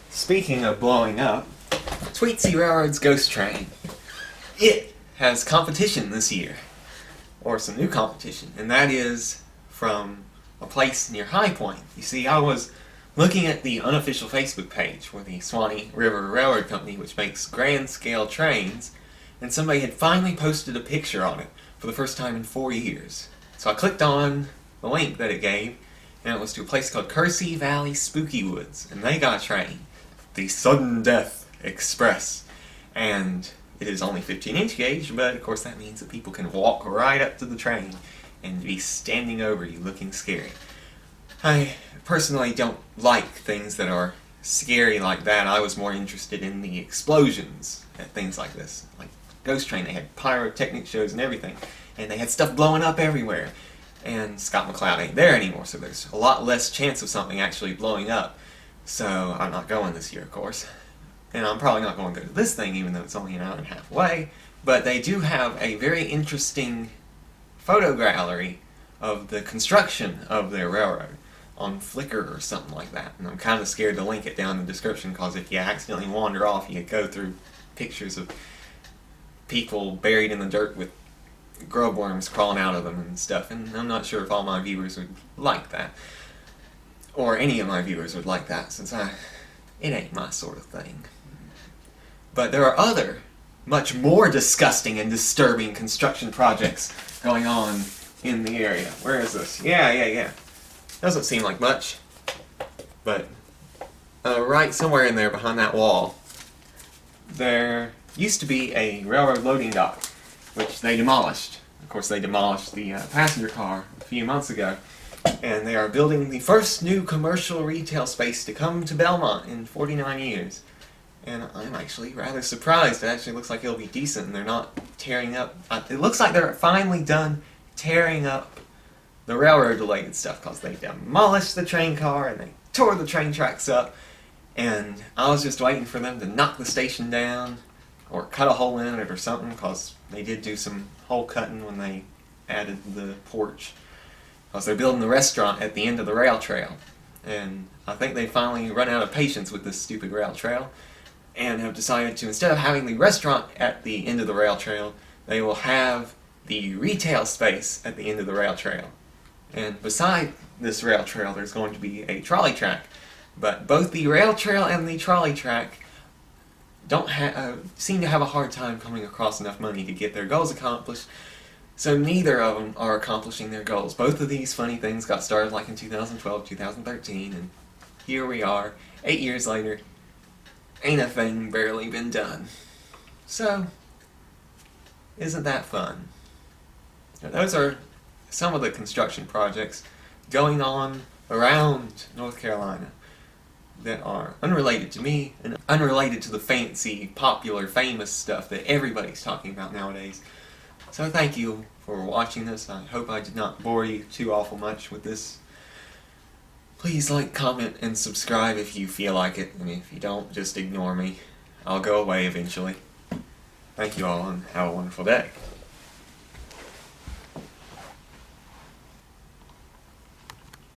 Speaking of blowing up, Tweetsie Railroad's Ghost Train. It has competition this year, or some new competition, and that is from a place near High Point. You see, I was looking at the unofficial Facebook page for the Swanee River Railroad Company, which makes grand scale trains, and somebody had finally posted a picture on it for the first time in 4 years. So I clicked on the link that it gave, and it was to a place called Kersey Valley Spooky Woods, and they got a train, the Sudden Death Express, and it is only 15-inch gauge, but of course that means that people can walk right up to the train and be standing over you looking scary. I personally don't like things that are scary like that. I was more interested in the explosions at things like this. Like Ghost Train, they had pyrotechnic shows and everything, and they had stuff blowing up everywhere. And Scott McCloud ain't there anymore, so there's a lot less chance of something actually blowing up. So I'm not going this year, of course. And I'm probably not going to go to this thing, even though it's only an hour and a half away. But they do have a very interesting photo gallery of the construction of their railroad on Flickr or something like that. And I'm kind of scared to link it down in the description, because if you accidentally wander off, you go through pictures of people buried in the dirt with grub worms crawling out of them and stuff. And I'm not sure if all my viewers would like that. Or any of my viewers would like that, since it ain't my sort of thing. But there are other, much more disgusting and disturbing construction projects going on in the area. Where is this? Yeah. Doesn't seem like much. But right somewhere in there behind that wall, there used to be a railroad loading dock, which they demolished. Of course, they demolished the passenger car a few months ago. And they are building the first new commercial retail space to come to Belmont in 49 years. And I'm actually rather surprised. It actually looks like it'll be decent, and they're not tearing up. It looks like they're finally done tearing up the railroad-related stuff, because they demolished the train car and they tore the train tracks up. And I was just waiting for them to knock the station down or cut a hole in it or something, because they did do some hole cutting when they added the porch. Because they're building the restaurant at the end of the rail trail. And I think they finally run out of patience with this stupid rail trail, and have decided to, instead of having the restaurant at the end of the rail trail, they will have the retail space at the end of the rail trail. And beside this rail trail, there's going to be a trolley track. But both the rail trail and the trolley track don't seem to have a hard time coming across enough money to get their goals accomplished. So neither of them are accomplishing their goals. Both of these funny things got started like in 2012, 2013, and here we are, 8 years later, ain't a thing barely been done. So, isn't that fun? Now, those are some of the construction projects going on around North Carolina that are unrelated to me and unrelated to the fancy, popular, famous stuff that everybody's talking about nowadays. So thank you for watching this. I hope I did not bore you too awful much with this. Please like, comment, and subscribe if you feel like it, and if you don't, just ignore me. I'll go away eventually. Thank you all, and have a wonderful day.